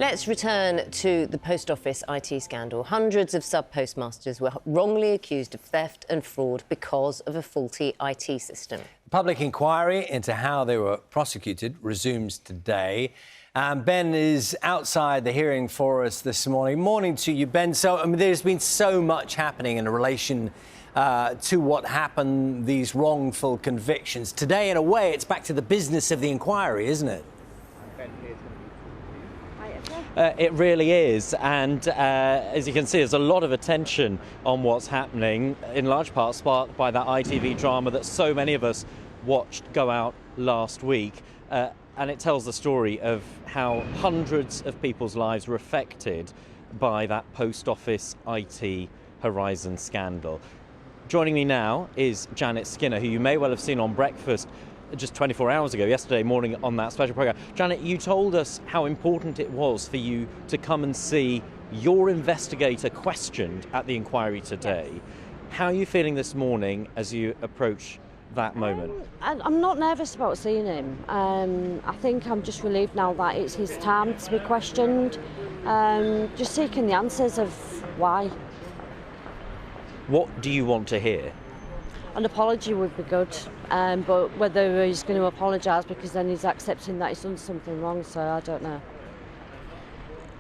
Let's return to the Post Office IT scandal. Hundreds of sub-postmasters were wrongly accused of theft and fraud because of a faulty IT system. Public inquiry into how they were prosecuted resumes today. Ben is outside the hearing for us this morning. Morning to you, Ben. So, there's been so much happening in relation to what happened, these wrongful convictions. Today, in a way, it's back to the business of the inquiry, isn't it? It really is, and as you can see, there's a lot of attention on what's happening, in large part sparked by that ITV drama that so many of us watched go out last week, and it tells the story of how hundreds of people's lives were affected by that Post Office IT Horizon scandal. Joining me now is Janet Skinner, who you may well have seen on Breakfast just 24 hours ago, yesterday morning, on that special programme. Janet, you told us how important it was for you to come and see your investigator questioned at the inquiry today. Yes. How are you feeling this morning as you approach that moment? I'm not nervous about seeing him. I think I'm just relieved now that it's his time to be questioned. Just seeking the answers of why. What do you want to hear? An apology would be good, but whether he's going to apologise, because then he's accepting that he's done something wrong, so I don't know.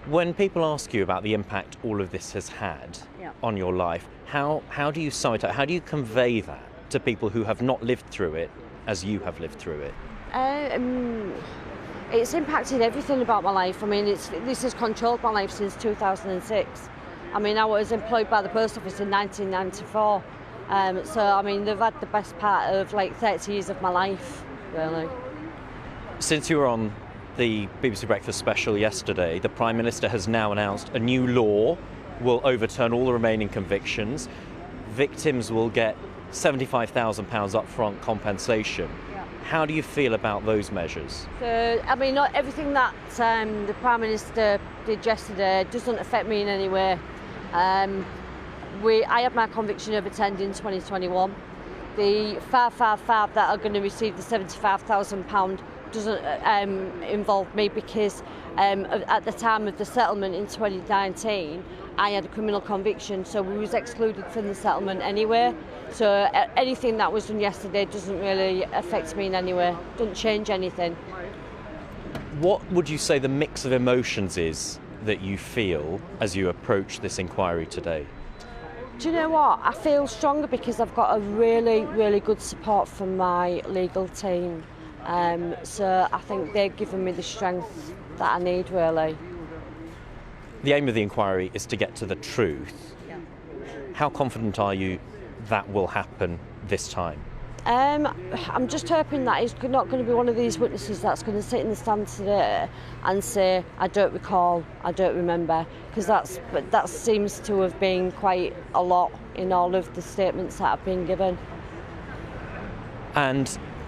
When people ask you about the impact all of this has had on your life, how do you sum it up? How do you convey that to people who have not lived through it as you have lived through it? It's impacted everything about my life. I mean, this has controlled my life since 2006. I mean, I was employed by the Post Office in 1994. So, I mean, they've had the best part of like 30 years of my life, really. Since you were on the BBC Breakfast special yesterday, the Prime Minister has now announced a new law will overturn all the remaining convictions. Victims will get £75,000 upfront compensation. Yeah. How do you feel about those measures? So, I mean, not everything that the Prime Minister did yesterday doesn't affect me in any way. I had my conviction overturned in 2021. The 555 that are going to receive the £75,000 doesn't involve me, because at the time of the settlement in 2019, I had a criminal conviction, so we was excluded from the settlement anyway. So anything that was done yesterday doesn't really affect me in any way, doesn't change anything. What would you say the mix of emotions is that you feel as you approach this inquiry today? Do you know what? I feel stronger because I've got a really, really good support from my legal team. So I think they've given me the strength that I need, really. The aim of the inquiry is to get to the truth. Yeah. How confident are you that will happen this time? I'm just hoping that he's not going to be one of these witnesses that's going to sit in the stand today and say, I don't recall, I don't remember, because that seems to have been quite a lot in all of the statements that have been given. And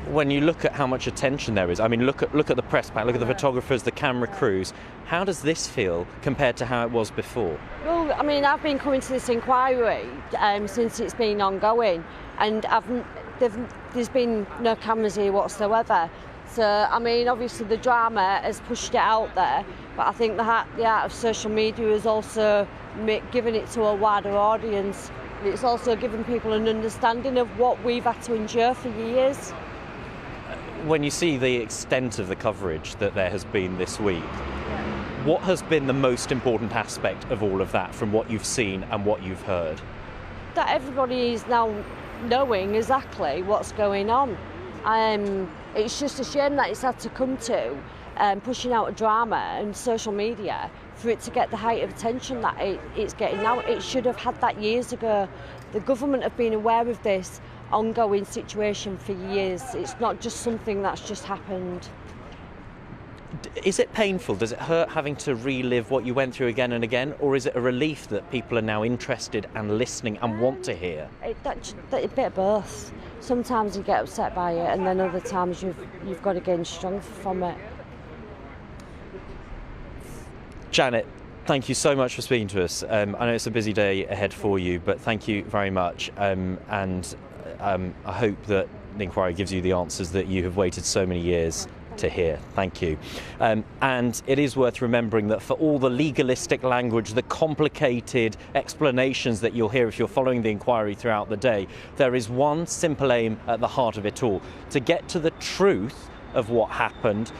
when you look at how much attention there is, I mean, look at the press pack, look at the photographers, the camera crews. How does this feel compared to how it was before? Well, I mean, I've been coming to this inquiry since it's been ongoing, and there's been no cameras here whatsoever. So, I mean, obviously the drama has pushed it out there, but I think the art of social media has also given it to a wider audience. It's also given people an understanding of what we've had to endure for years. When you see the extent of the coverage that there has been this week, what has been the most important aspect of all of that from what you've seen and what you've heard? That everybody is now knowing exactly what's going on. It's just a shame that it's had to come to pushing out a drama and social media for it to get the height of attention that it's getting now. It should have had that years ago. The government have been aware of this ongoing situation for years. It's not just something that's just happened. Is it painful? Does it hurt having to relive what you went through again and again, or is it a relief that people are now interested and listening and want to hear? A bit of both. Sometimes you get upset by it, and then other times you've got to gain strength from it. Janet, thank you so much for speaking to us. I know it's a busy day ahead for you, but thank you very much. And I hope that the inquiry gives you the answers that you have waited so many years to hear. Thank you. And it is worth remembering that for all the legalistic language, the complicated explanations that you'll hear if you're following the inquiry throughout the day, there is one simple aim at the heart of it all: to get to the truth of what happened,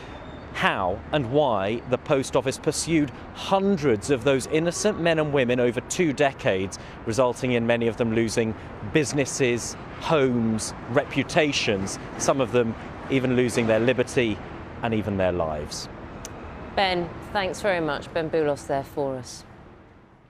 how and why the Post Office pursued hundreds of those innocent men and women over 2 decades, resulting in many of them losing businesses, homes, reputations, some of them even losing their liberty and even their lives. Ben, thanks very much. Ben Boulos there for us.